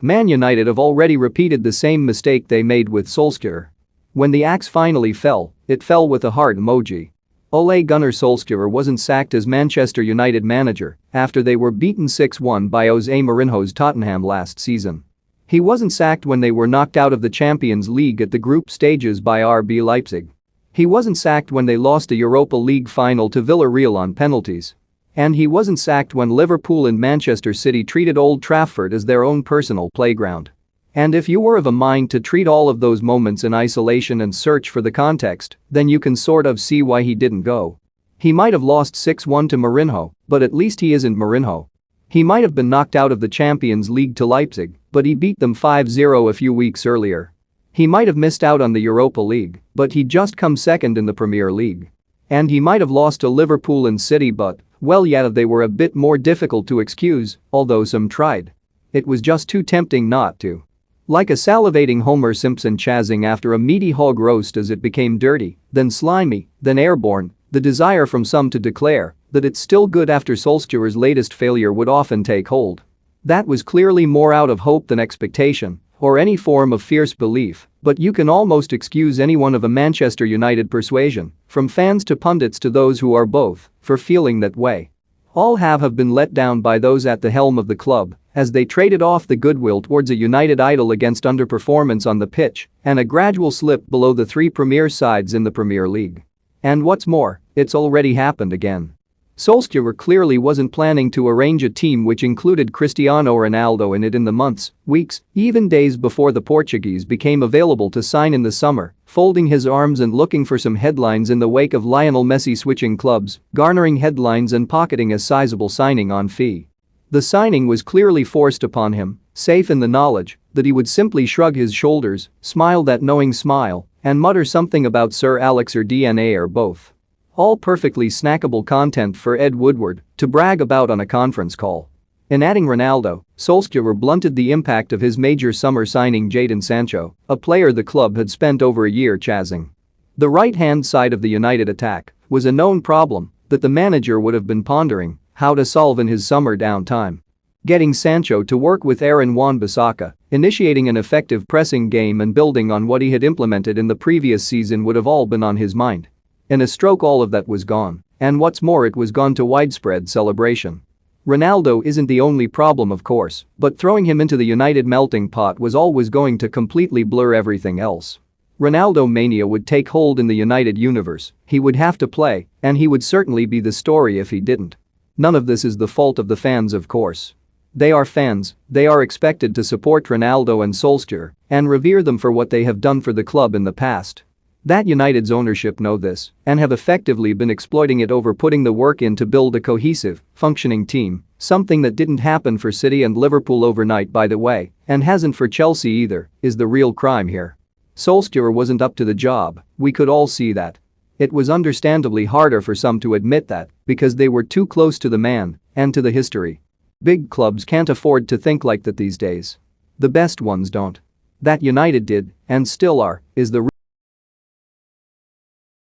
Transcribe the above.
Man United have already repeated the same mistake they made with Solskjaer. When the axe finally fell, it fell with a heart emoji. Ole Gunnar Solskjaer wasn't sacked as Manchester United manager after they were beaten 6-1 by Jose Mourinho's Tottenham last season. He wasn't sacked when they were knocked out of the Champions League at the group stages by RB Leipzig. He wasn't sacked when they lost a Europa League final to Villarreal on penalties. And he wasn't sacked when Liverpool and Manchester City treated Old Trafford as their own personal playground. And if you were of a mind to treat all of those moments in isolation and search for the context, then you can sort of see why he didn't go. He might have lost 6-1 to Mourinho, but at least he isn't Mourinho. He might have been knocked out of the Champions League to Leipzig, but he beat them 5-0 a few weeks earlier. He might have missed out on the Europa League, but he'd just come second in the Premier League. And he might have lost to Liverpool and City, but, well, yeah, they were a bit more difficult to excuse, although some tried. It was just too tempting not to. Like a salivating Homer Simpson chazzing after a meaty hog roast as it became dirty, then slimy, then airborne, the desire from some to declare that it's still good after Solskjaer's latest failure would often take hold. That was clearly more out of hope than expectation, or any form of fierce belief, but you can almost excuse anyone of a Manchester United persuasion, from fans to pundits to those who are both, for feeling that way. All have been let down by those at the helm of the club, as they traded off the goodwill towards a United idol against underperformance on the pitch and a gradual slip below the three premier sides in the Premier League. And what's more, it's already happened again. Solskjaer clearly wasn't planning to arrange a team which included Cristiano Ronaldo in it in the months, weeks, even days before the Portuguese became available to sign in the summer, folding his arms and looking for some headlines in the wake of Lionel Messi switching clubs, garnering headlines and pocketing a sizable signing-on fee. The signing was clearly forced upon him, safe in the knowledge that he would simply shrug his shoulders, smile that knowing smile, and mutter something about Sir Alex or DNA or both. All perfectly snackable content for Ed Woodward to brag about on a conference call. In adding Ronaldo, Solskjaer blunted the impact of his major summer signing Jadon Sancho, a player the club had spent over a year chazzing. The right-hand side of the United attack was a known problem that the manager would have been pondering how to solve in his summer downtime. Getting Sancho to work with Aaron Wan-Bissaka, initiating an effective pressing game and building on what he had implemented in the previous season would have all been on his mind. In a stroke, all of that was gone, and what's more, it was gone to widespread celebration. Ronaldo isn't the only problem, of course, but throwing him into the United melting pot was always going to completely blur everything else. Ronaldo mania would take hold in the United universe, he would have to play, and he would certainly be the story if he didn't. None of this is the fault of the fans, of course. They are fans, they are expected to support Ronaldo and Solskjaer and revere them for what they have done for the club in the past. That United's ownership know this and have effectively been exploiting it over putting the work in to build a cohesive, functioning team, something that didn't happen for City and Liverpool overnight, by the way, and hasn't for Chelsea either, is the real crime here. Solskjaer wasn't up to the job, we could all see that. It was understandably harder for some to admit that because they were too close to the man and to the history. Big clubs can't afford to think like that these days. The best ones don't. That United did, and still are, is the